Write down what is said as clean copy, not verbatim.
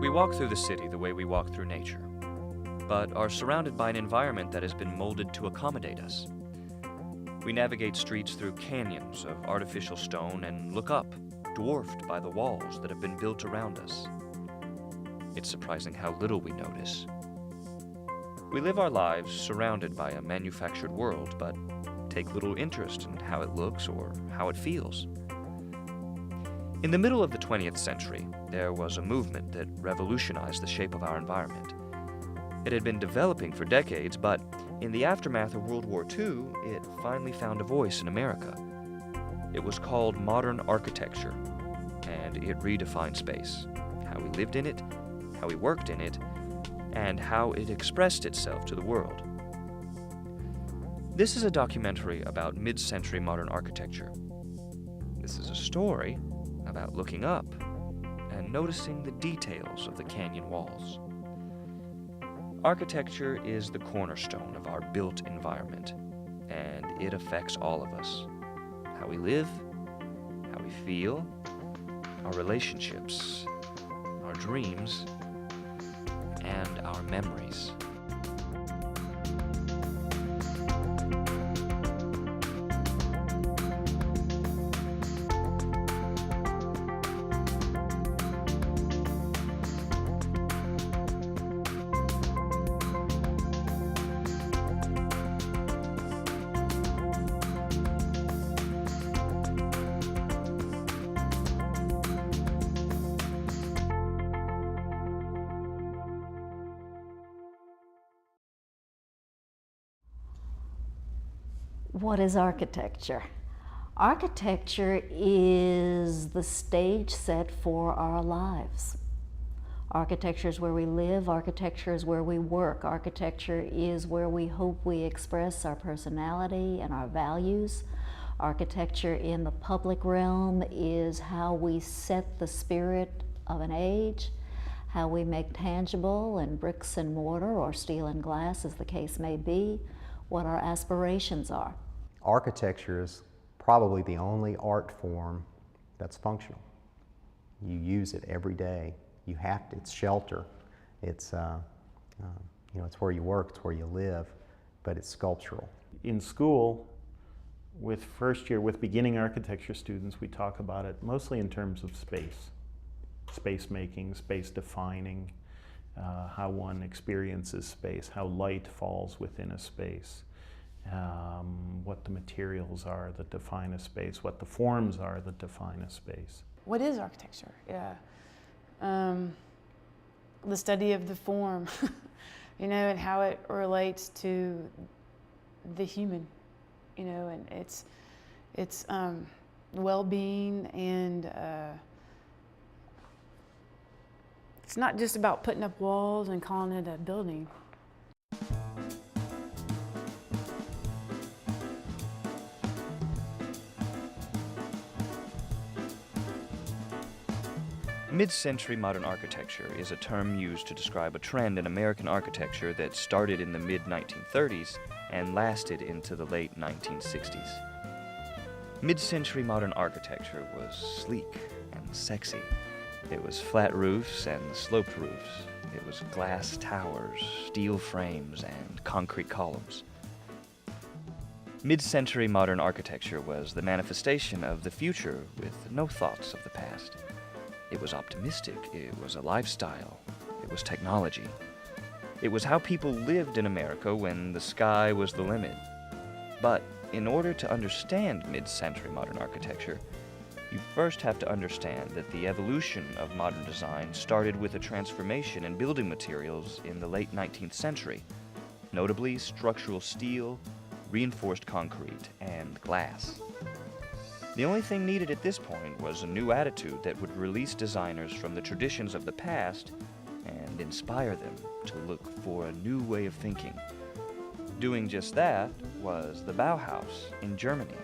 We walk through the city the way we walk through nature, but are surrounded by an environment that has been molded to accommodate us. We navigate streets through canyons of artificial stone and look up, dwarfed by the walls that have been built around us. It's surprising how little we notice. We live our lives surrounded by a manufactured world, but take little interest in how it looks or how it feels. In the middle of the 20th century, there was a movement that revolutionized the shape of our environment. It had been developing for decades, but in the aftermath of World War II, it finally found a voice in America. It was called modern architecture, and it redefined space, how we lived in it, how we worked in it, and how it expressed itself to the world. This is a documentary about mid-century modern architecture. This is a story about looking up and noticing the details of the canyon walls. Architecture is the cornerstone of our built environment, and it affects all of us. How we live, how we feel, our relationships, our dreams, and our memories. What is architecture? Architecture is the stage set for our lives. Architecture is where we live, architecture is where we work, architecture is where we hope we express our personality and our values. Architecture in the public realm is how we set the spirit of an age, how we make tangible in bricks and mortar or steel and glass, as the case may be, what our aspirations are. Architecture is probably the only art form that's functional. You use it every day. You have to. It's shelter. It's it's where you work. It's where you live. But it's sculptural. In school, with first year, with beginning architecture students, we talk about it mostly in terms of space making, space defining, how one experiences space, how light falls within a space. What the materials are that define a space, what the forms are that define a space. What is architecture? Yeah, the study of the form, and how it relates to the human, and its well-being, and it's not just about putting up walls and calling it a building. Mid-century modern architecture is a term used to describe a trend in American architecture that started in the mid-1930s and lasted into the late 1960s. Mid-century modern architecture was sleek and sexy. It was flat roofs and sloped roofs. It was glass towers, steel frames, and concrete columns. Mid-century modern architecture was the manifestation of the future with no thoughts of the past. It was optimistic, it was a lifestyle, it was technology. It was how people lived in America when the sky was the limit. But in order to understand mid-century modern architecture, you first have to understand that the evolution of modern design started with a transformation in building materials in the late 19th century, notably structural steel, reinforced concrete, and glass. The only thing needed at this point was a new attitude that would release designers from the traditions of the past and inspire them to look for a new way of thinking. Doing just that was the Bauhaus in Germany.